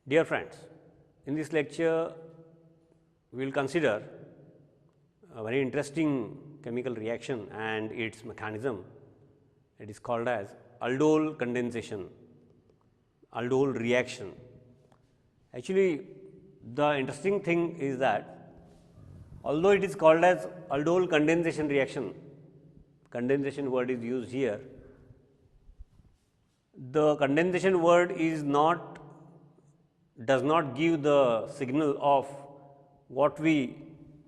Dear friends, in this lecture we will consider a very interesting chemical reaction and its mechanism. It is called as aldol condensation, aldol reaction. Actually, the interesting thing is that although it is called as aldol condensation reaction, condensation word is used here, the condensation word is not, does not give the signal of what we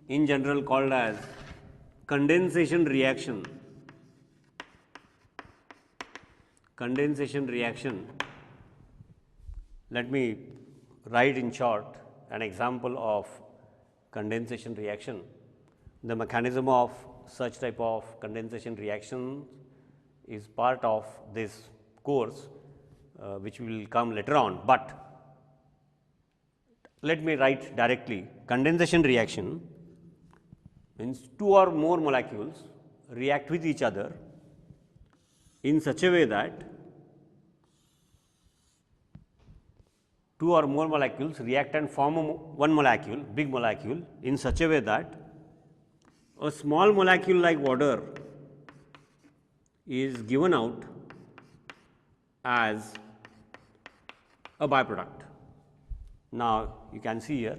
in general called as condensation reaction. Condensation reaction. Let me write in short an example of condensation reaction. The mechanism of such type of condensation reaction is part of this course, which will come later on, but let me write directly. Condensation reaction means two or more molecules react with each other in such a way that two or more molecules react and form one molecule, big molecule, in such a way that a small molecule like water is given out as a byproduct. Now, you can see here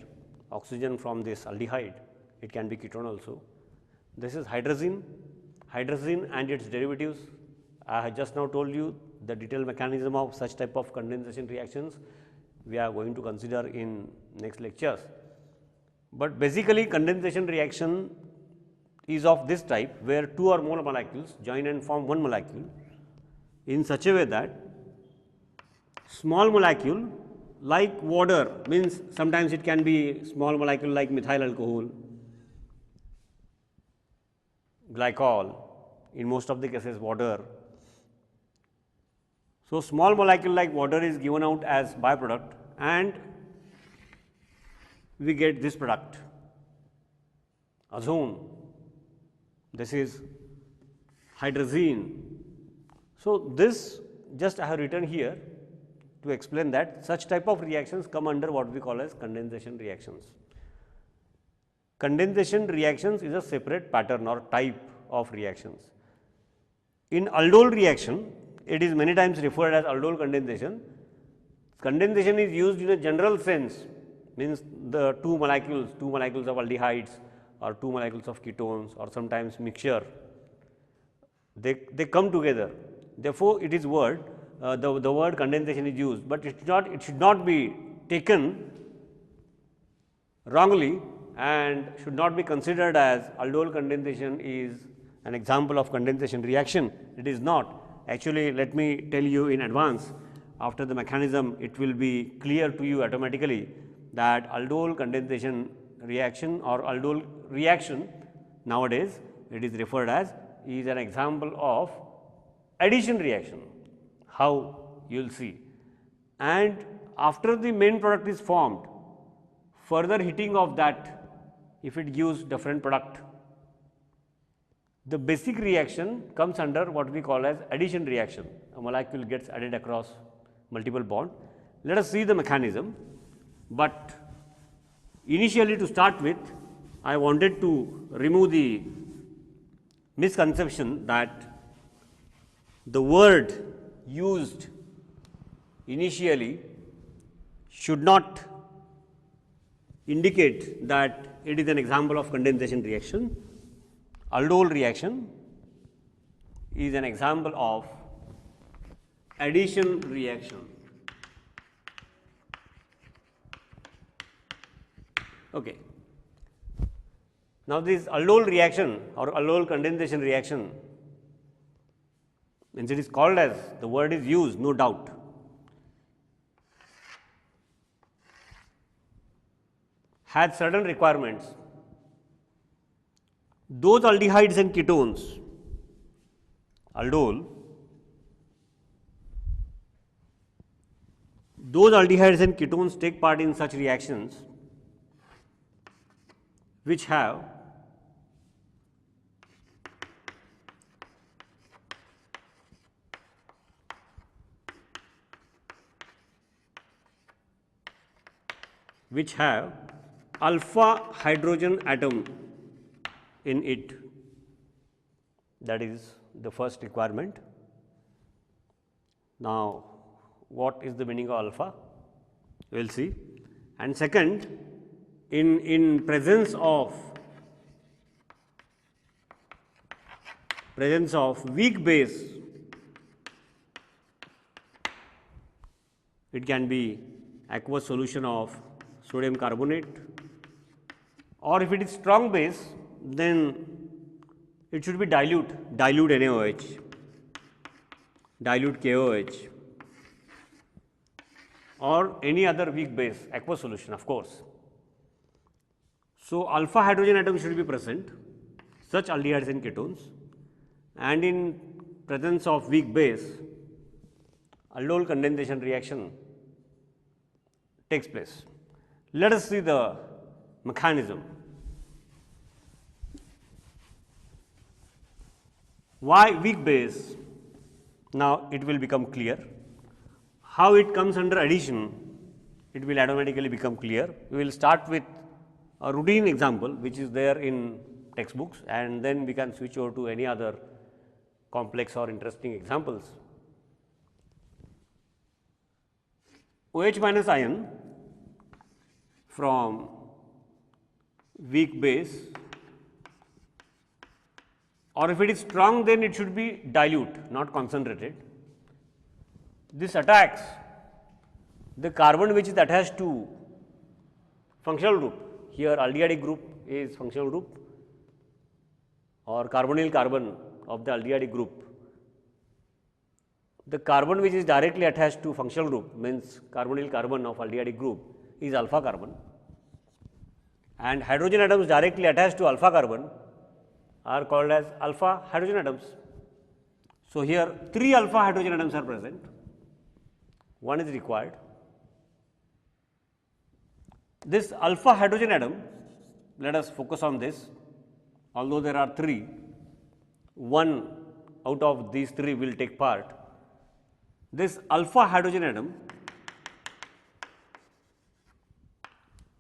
oxygen from this aldehyde, it can be ketone also. This is hydrazine, hydrazine and its derivatives. I have just now told you the detailed mechanism of such type of condensation reactions we are going to consider in next lectures. But basically condensation reaction is of this type where two or more molecules join and form one molecule in such a way that small molecule like water, means sometimes it can be small molecule like methyl alcohol, glycol, in most of the cases water. So, small molecule like water is given out as byproduct and we get this product ozone, this is hydrazine. So, this just I have written here to explain that such type of reactions come under what we call as condensation reactions. Condensation reactions is a separate pattern or type of reactions. In aldol reaction, it is many times referred as aldol condensation. Condensation is used in a general sense, means the two molecules of aldehydes or two molecules of ketones or sometimes mixture, they come together. Therefore, it is word, the word condensation is used, but it should not be taken wrongly and should not be considered as aldol condensation is an example of condensation reaction. It is not. Actually, let me tell you in advance, after the mechanism it will be clear to you automatically that aldol condensation reaction or aldol reaction nowadays it is referred as is an example of addition reaction. How you will see, and after the main product is formed, further heating of that, if it gives different product, the basic reaction comes under what we call as addition reaction. A molecule gets added across multiple bond. Let us see the mechanism, but initially to start with I wanted to remove the misconception that the word used initially should not indicate that it is an example of condensation reaction. Aldol reaction is an example of addition reaction. Okay. Now, this aldol reaction or aldol condensation reaction, means it is called as, the word is used, no doubt. Has certain requirements. Those aldehydes and ketones, aldol, those aldehydes and ketones take part in such reactions which have which have alpha hydrogen atom in it. That is the first requirement. Now, what is the meaning of alpha? We will see. And second, in presence of weak base, it can be aqueous solution of sodium carbonate, or if it is strong base, then it should be dilute NaOH, dilute KOH, or any other weak base, aqueous solution, of course. So, alpha hydrogen atom should be present, such aldehydes and ketones, and in presence of weak base, aldol condensation reaction takes place. Let us see the mechanism. Why weak base? Now, it will become clear. How it comes under addition, it will automatically become clear. We will start with a routine example which is there in textbooks, and then we can switch over to any other complex or interesting examples. OH minus ion from weak base, or if it is strong, then it should be dilute, not concentrated. This attacks the carbon which is attached to functional group. Here aldehydic group is functional group, or carbonyl carbon of the aldehydic group. The carbon which is directly attached to functional group, means carbonyl carbon of aldehydic group, is alpha carbon, and hydrogen atoms directly attached to alpha carbon are called as alpha hydrogen atoms. So, here 3 alpha hydrogen atoms are present, one is required. This alpha hydrogen atom, let us focus on this. Although there are 3, one out of these 3 will take part. This alpha hydrogen atom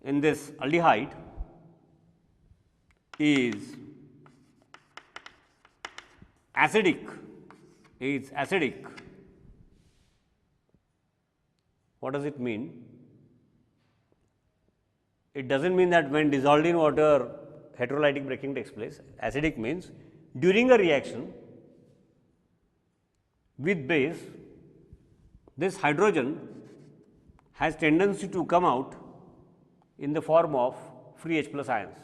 in this aldehyde is acidic, What does it mean? It does not mean that when dissolved in water heterolytic breaking takes place. Acidic means during a reaction with base, this hydrogen has tendency to come out in the form of free H plus ions.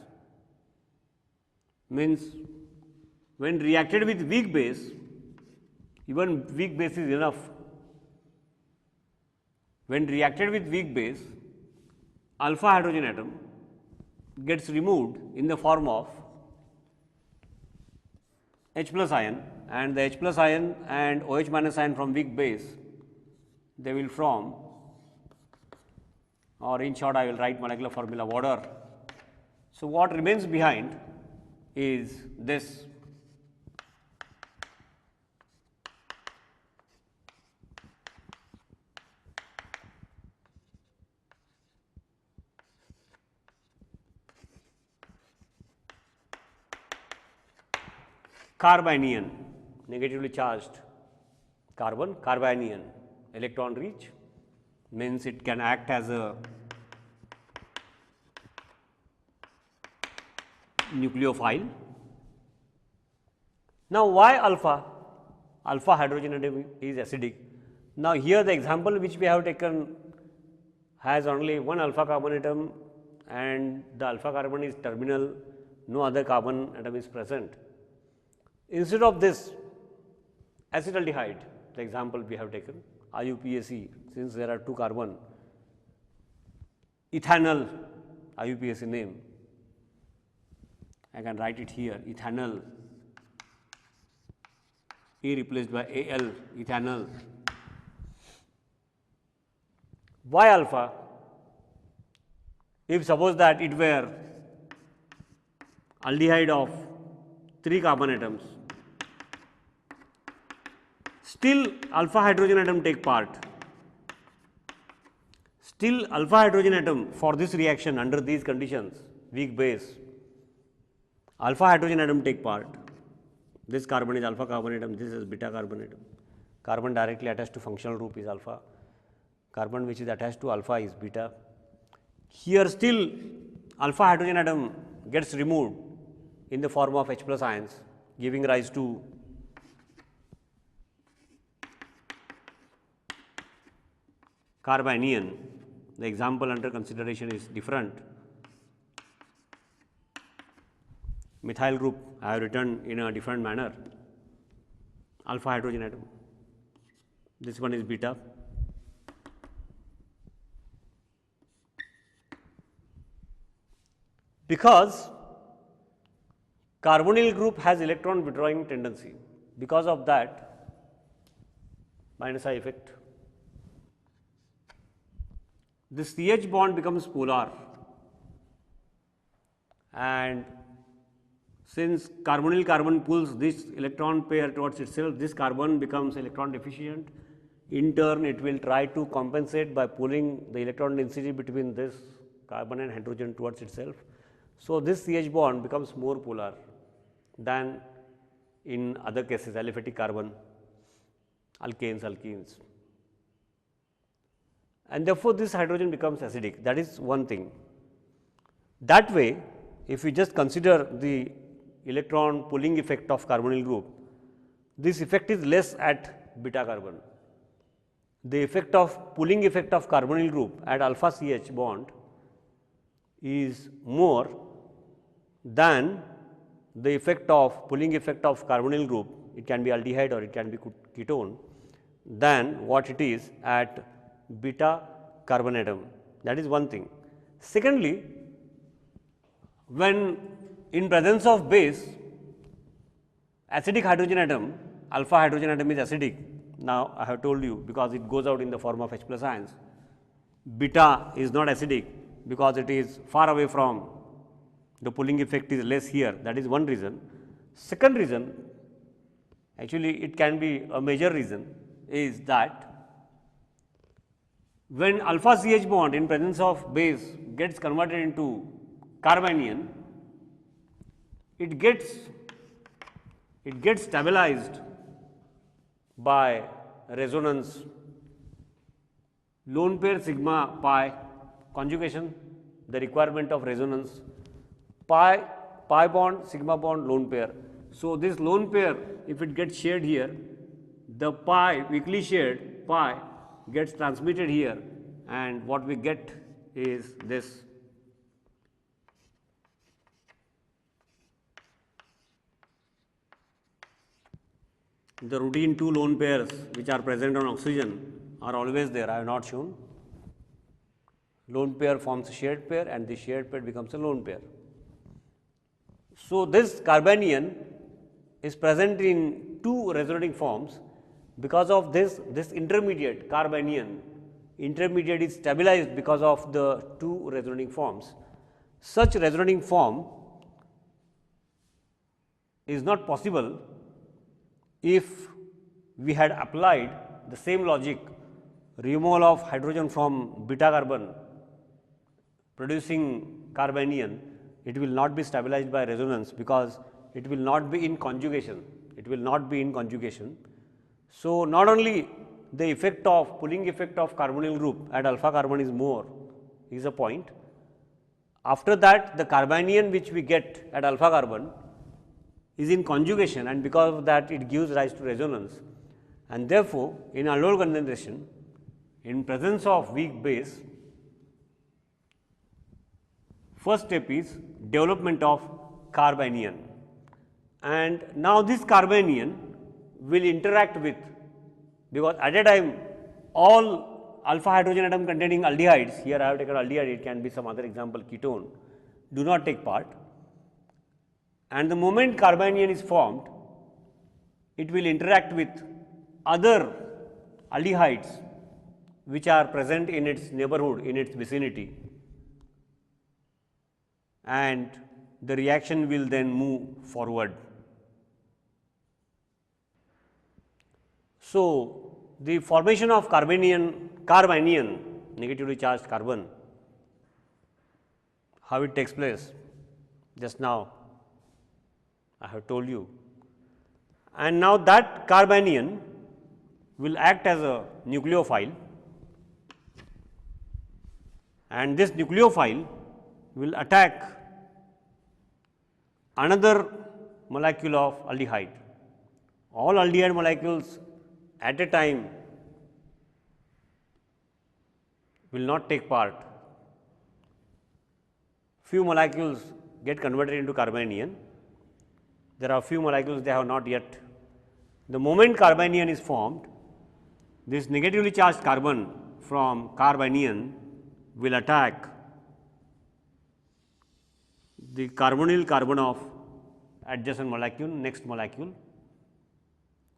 Means when reacted with weak base, even weak base is enough. When reacted with weak base, alpha hydrogen atom gets removed in the form of H plus ion, and the H plus ion and OH minus ion from weak base, they will form, or in short I will write molecular formula water. So, what remains behind is this carbanion, negatively charged carbon, carbanion, electron rich, means it can act as a nucleophile. Now, why alpha? Alpha hydrogen atom is acidic. Now, here the example which we have taken has only one alpha carbon atom, and the alpha carbon is terminal, no other carbon atom is present. Instead of this acetaldehyde, the example we have taken IUPAC, since there are 2 carbon, ethanol IUPAC name, I can write it here, ethanol, E replaced by Al, ethanol. Why alpha? If suppose that it were aldehyde of 3 carbon atoms, still alpha hydrogen atom take part, Still alpha hydrogen atom for this reaction under these conditions, weak base, alpha hydrogen atom take part. This carbon is alpha carbon atom, this is beta carbon atom. Carbon directly attached to functional group is alpha, carbon which is attached to alpha is beta. Here still alpha hydrogen atom gets removed in the form of H plus ions, giving rise to carbanion. The example under consideration is different. Methyl group I have written in a different manner, alpha hydrogen atom. This one is beta. Because carbonyl group has electron withdrawing tendency, because of that minus I effect, this CH bond becomes polar, and since carbonyl carbon pulls this electron pair towards itself, this carbon becomes electron deficient. In turn, it will try to compensate by pulling the electron density between this carbon and hydrogen towards itself. So, this CH bond becomes more polar than in other cases, aliphatic carbon, alkanes, alkenes, and therefore, this hydrogen becomes acidic. That is one thing. That way, if we just consider the electron pulling effect of carbonyl group, this effect is less at beta carbon. The effect of pulling effect of carbonyl group at alpha CH bond is more than the effect of pulling effect of carbonyl group, it can be aldehyde or it can be ketone, than what it is at beta carbon atom. That is one thing. Secondly, when in presence of base, acidic hydrogen atom, alpha hydrogen atom is acidic. Now, I have told you because it goes out in the form of H plus ions. Beta is not acidic because it is far away from, the pulling effect is less here. That is one reason. Second reason, actually it can be a major reason, is that when alpha CH bond in presence of base gets converted into carbanion, it gets stabilized by resonance, lone pair sigma pi conjugation, the requirement of resonance, pi bond sigma bond lone pair. So, this lone pair, if it gets shared here, the pi weakly shared pi gets transmitted here, and what we get is this. The routine two lone pairs which are present on oxygen are always there, I have not shown. Lone pair forms a shared pair and the shared pair becomes a lone pair. So, this carbanion is present in two resonating forms. Because of this intermediate carbanion, intermediate is stabilized because of the two resonating forms. Such resonating form is not possible if we had applied the same logic, removal of hydrogen from beta carbon producing carbanion, it will not be stabilized by resonance because it will not be in conjugation. It will not be in conjugation. So, not only the effect of pulling effect of carbonyl group at alpha carbon is more, is a point. After that, the carbanion which we get at alpha carbon is in conjugation, and because of that it gives rise to resonance, and therefore, in aldol condensation, in presence of weak base, first step is development of carbanion, and now this carbanion will interact with, because at a time all alpha hydrogen atom containing aldehydes, here I have taken aldehyde, it can be some other example ketone, do not take part, and the moment carbanion is formed, it will interact with other aldehydes which are present in its neighborhood, in its vicinity, and the reaction will then move forward. So, the formation of carbanion negatively charged carbon. How it takes place? Just now I have told you. And now that carbanion will act as a nucleophile, and this nucleophile will attack another molecule of aldehyde. All aldehyde molecules at a time will not take part. Few molecules get converted into carbanion. There are few molecules they have not yet. The moment carbanion is formed, this negatively charged carbon from carbanion will attack the carbonyl carbon of adjacent molecule, next molecule.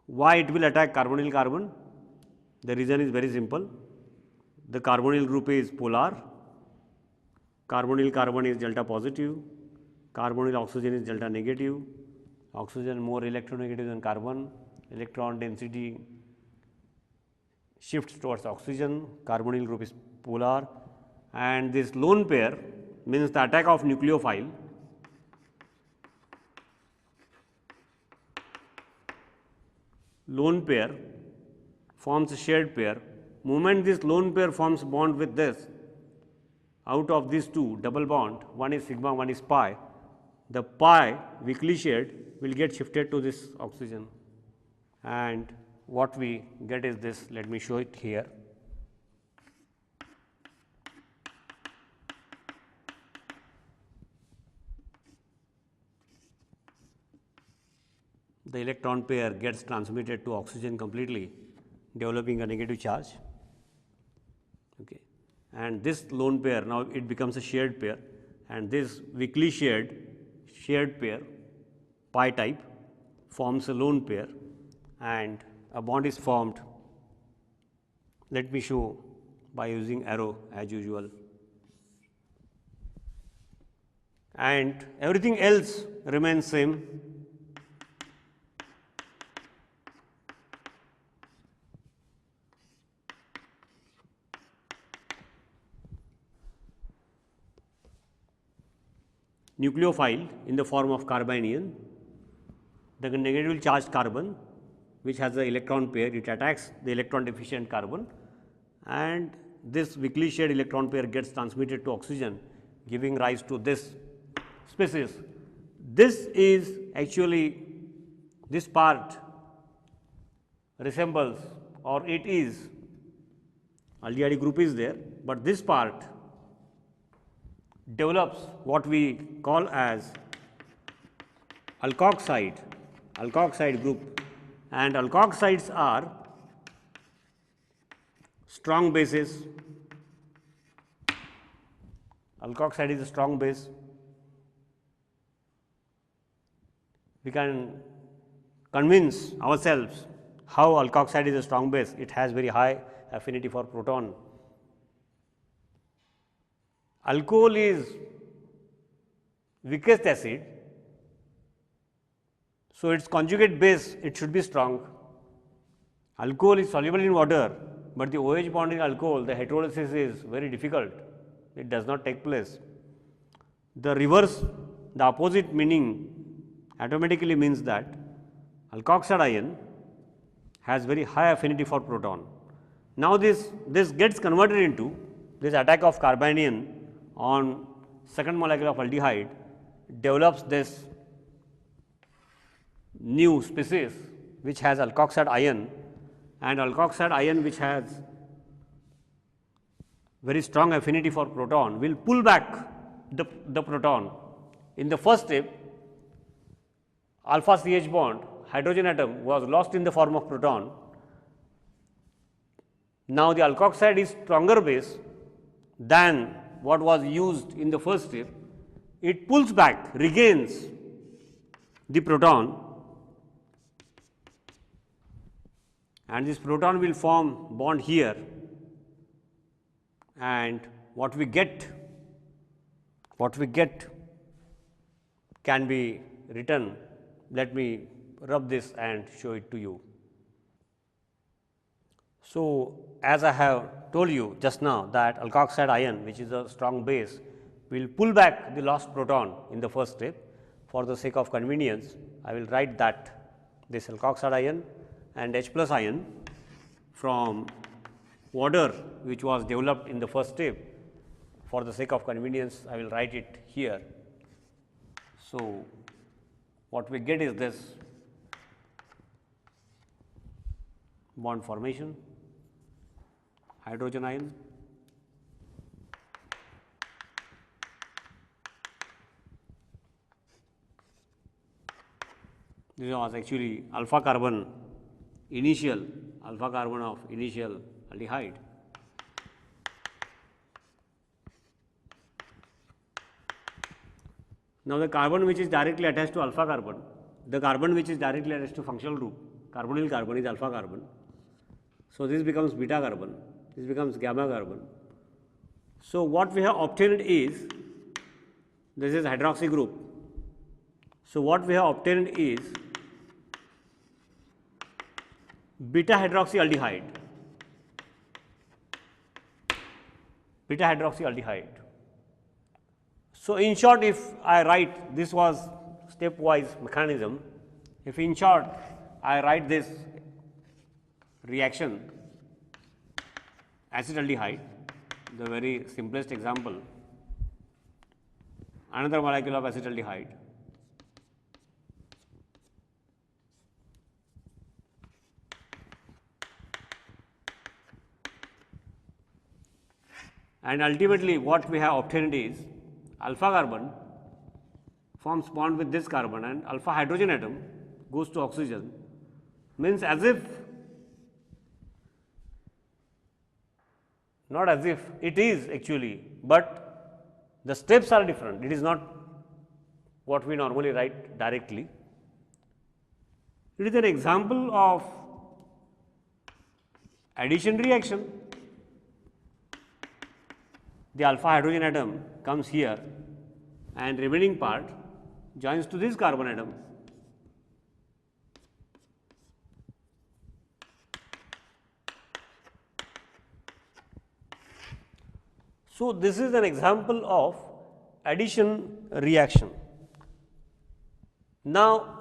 Why it will attack carbonyl carbon? The reason is very simple. The carbonyl group is polar, carbonyl carbon is delta positive, carbonyl oxygen is delta negative, oxygen more electronegative than carbon, electron density shifts towards oxygen, carbonyl group is polar, and this lone pair means the attack of nucleophile lone pair forms a shared pair. Moment this lone pair forms bond with this, out of these two double bond, one is sigma, one is pi, the pi weakly shared will get shifted to this oxygen, and what we get is this. Let me show it here. The electron pair gets transmitted to oxygen completely, developing a negative charge. Okay. And this lone pair, now it becomes a shared pair, and this weakly shared pair, pi type, forms a lone pair, and a bond is formed. Let me show by using arrow as usual. And everything else remains same. Nucleophile in the form of carbanion, the negatively charged carbon which has the electron pair, it attacks the electron deficient carbon, and this weakly shared electron pair gets transmitted to oxygen, giving rise to this species. This is actually, this part resembles, or it is, aldehyde group is there, but this part develops what we call as alkoxide group, and alkoxides are strong bases. Alkoxide is a strong base. We can convince ourselves how alkoxide is a strong base. It has very high affinity for proton. Alcohol is weakest acid, so its conjugate base, it should be strong. Alcohol is soluble in water, but the OH bond in alcohol, the hydrolysis is very difficult. It does not take place. The reverse, the opposite meaning automatically means that alkoxide ion has very high affinity for proton. Now this gets converted into this attack of carbanion on second molecule of aldehyde, develops this new species which has alkoxide ion, and alkoxide ion which has very strong affinity for proton will pull back the proton. In the first step, alpha CH bond hydrogen atom was lost in the form of proton. Now the alkoxide is stronger base than what was used in the first step. It pulls back, regains the proton, and this proton will form bond here, and what we get can be written. Let me rub this and show it to you. So, as I have told you just now that alkoxide ion, which is a strong base, will pull back the lost proton in the first step. For the sake of convenience, I will write that this alkoxide ion and H plus ion from water which was developed in the first step. For the sake of convenience, I will write it here. So, what we get is this bond formation, hydrogen ion, this was actually alpha carbon initial, alpha carbon of initial aldehyde. Now, the carbon which is directly attached to alpha carbon, the carbon which is directly attached to functional group, carbonyl carbon is alpha carbon. So, this becomes beta carbon, this becomes gamma carbon. So, what we have obtained is, this is hydroxy group. So, what we have obtained is beta hydroxyaldehyde, beta hydroxyaldehyde. So, in short, if I write, this was stepwise mechanism, if in short I write this reaction acetaldehyde, the very simplest example, another molecule of acetaldehyde, and ultimately what we have obtained is alpha carbon forms bond with this carbon and alpha hydrogen atom goes to oxygen, means as if, not as if, it is actually, but the steps are different. It is not what we normally write directly. It is an example of addition reaction. The alpha hydrogen atom comes here and remaining part joins to this carbon atom. So, this is an example of addition reaction. Now,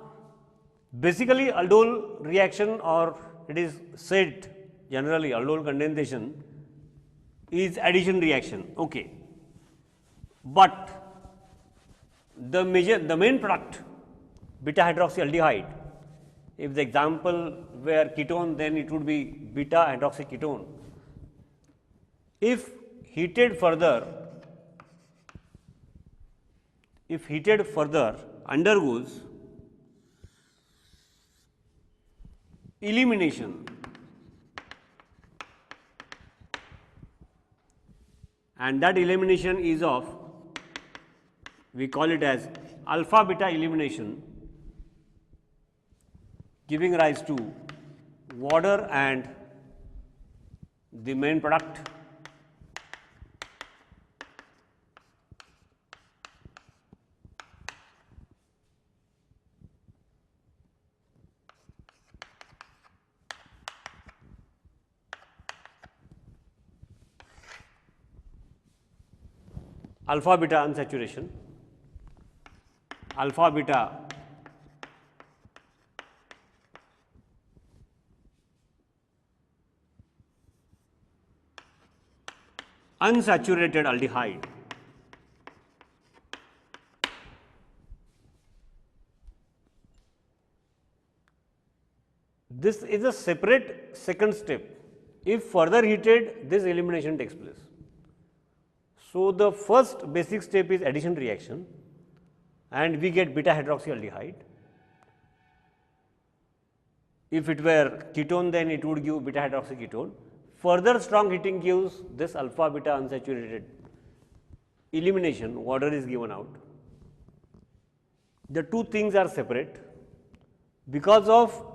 basically aldol reaction, or it is said generally aldol condensation is addition reaction, okay. But the main product beta hydroxyaldehyde, if the example were ketone, then it would be beta hydroxyketone. If heated further undergoes elimination, and that elimination is of, we call it as alpha beta elimination, giving rise to water and the main product. Alpha beta unsaturation, alpha beta unsaturated aldehyde. This is a separate second step. If further heated, this elimination takes place. So, the first basic step is addition reaction and we get beta hydroxyaldehyde. If it were ketone, then it would give beta hydroxyketone. Further strong heating gives this alpha beta unsaturated elimination, water is given out. The two things are separate. Because of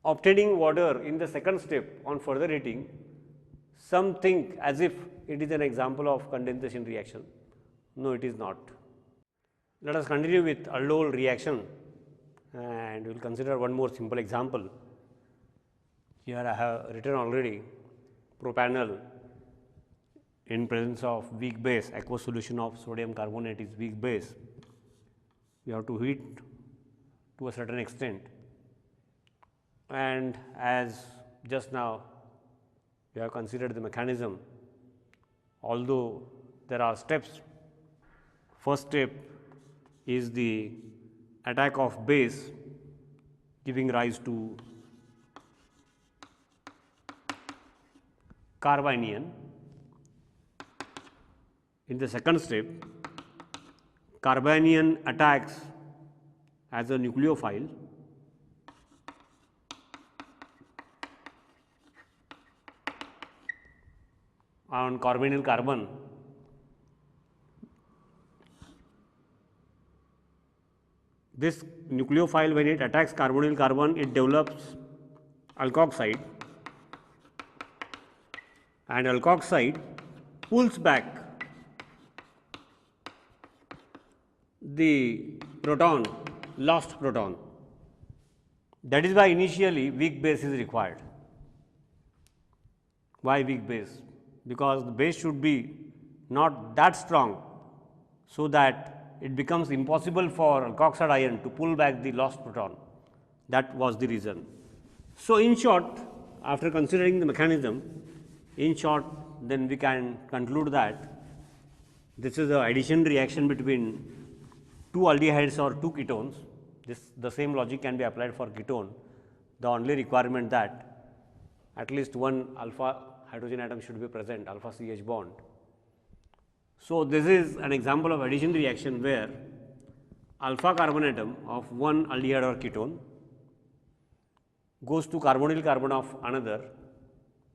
obtaining water in the second step on further heating, some think as if it is an example of condensation reaction. No, it is not. Let us continue with aldol reaction and we will consider one more simple example. Here I have written already propanol in presence of weak base, aqueous solution of sodium carbonate is weak base. You have to heat to a certain extent, and as just now we have considered the mechanism, although there are steps. First step is the attack of base giving rise to carbanion. In the second step, carbanion attacks as a nucleophile on carbonyl carbon. This nucleophile, when it attacks carbonyl carbon, it develops alkoxide, and alkoxide pulls back the proton, lost proton. That is why initially weak base is required. Why weak base? Because the base should be not that strong, so that it becomes impossible for alkoxide ion to pull back the lost proton. That was the reason. So, in short, after considering the mechanism, in short, then we can conclude that this is the addition reaction between two aldehydes or two ketones. The same logic can be applied for ketone. The only requirement that at least one alpha hydrogen atom should be present, alpha CH bond. So, this is an example of addition reaction where alpha carbon atom of one aldehyde or ketone goes to carbonyl carbon of another,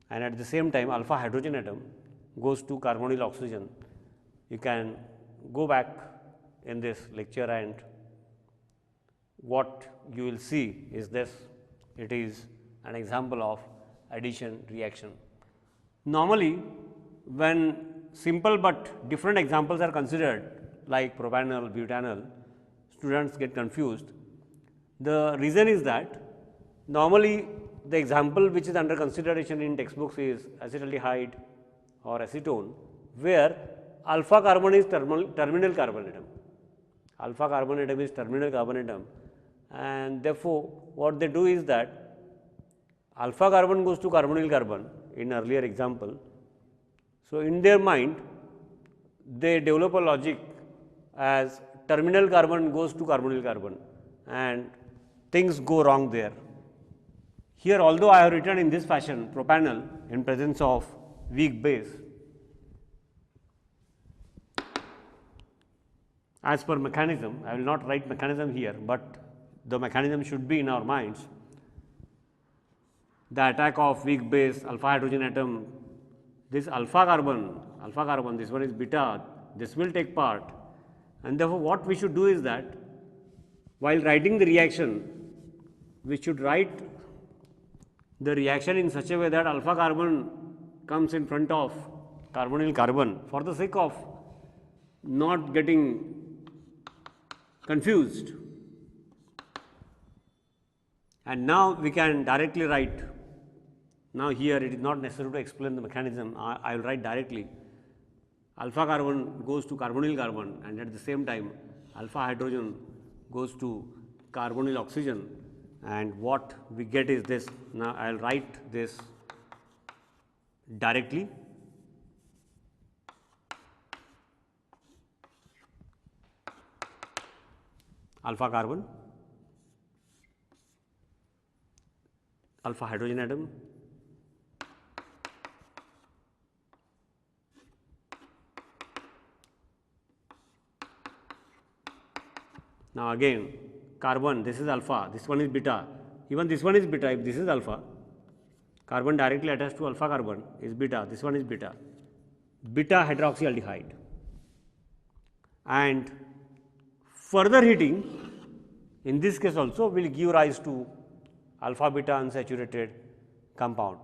and at the same time alpha hydrogen atom goes to carbonyl oxygen. You can go back in this lecture, and what you will see is this. It is an example of addition reaction. Normally, when simple but different examples are considered like propanol, butanol, students get confused. The reason is that normally the example which is under consideration in textbooks is acetaldehyde or acetone, where alpha carbon is terminal carbon atom. Alpha carbon atom is terminal carbon atom, and therefore, what they do is that alpha carbon goes to carbonyl carbon in earlier example. So, in their mind they develop a logic as terminal carbon goes to carbonyl carbon, and things go wrong there. Here, although I have written in this fashion propanol in presence of weak base, as per mechanism, I will not write mechanism here, but the mechanism should be in our minds. The attack of weak base alpha hydrogen atom, this alpha carbon, this one is beta, this will take part, and therefore, what we should do is that while writing the reaction, we should write the reaction in such a way that alpha carbon comes in front of carbonyl carbon, for the sake of not getting confused. And now we can directly write. Now, here it is not necessary to explain the mechanism, I will write directly. Alpha carbon goes to carbonyl carbon, and at the same time alpha hydrogen goes to carbonyl oxygen, and what we get is this. Now, I will write this directly. Alpha carbon, alpha hydrogen atom, now again carbon, this is alpha, this one is beta, even this one is beta. If this is alpha, carbon directly attached to alpha carbon is beta, this one is beta, beta hydroxyaldehyde, and further heating in this case also will give rise to alpha beta unsaturated compound.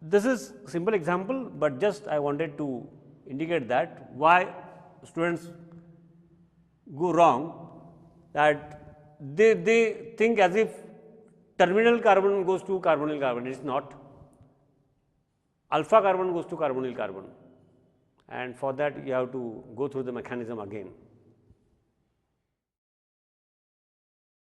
This is simple example, but just I wanted to indicate that why students go wrong, that they think as if terminal carbon goes to carbonyl carbon, it is not. Alpha carbon goes to carbonyl carbon, and for that you have to go through the mechanism again.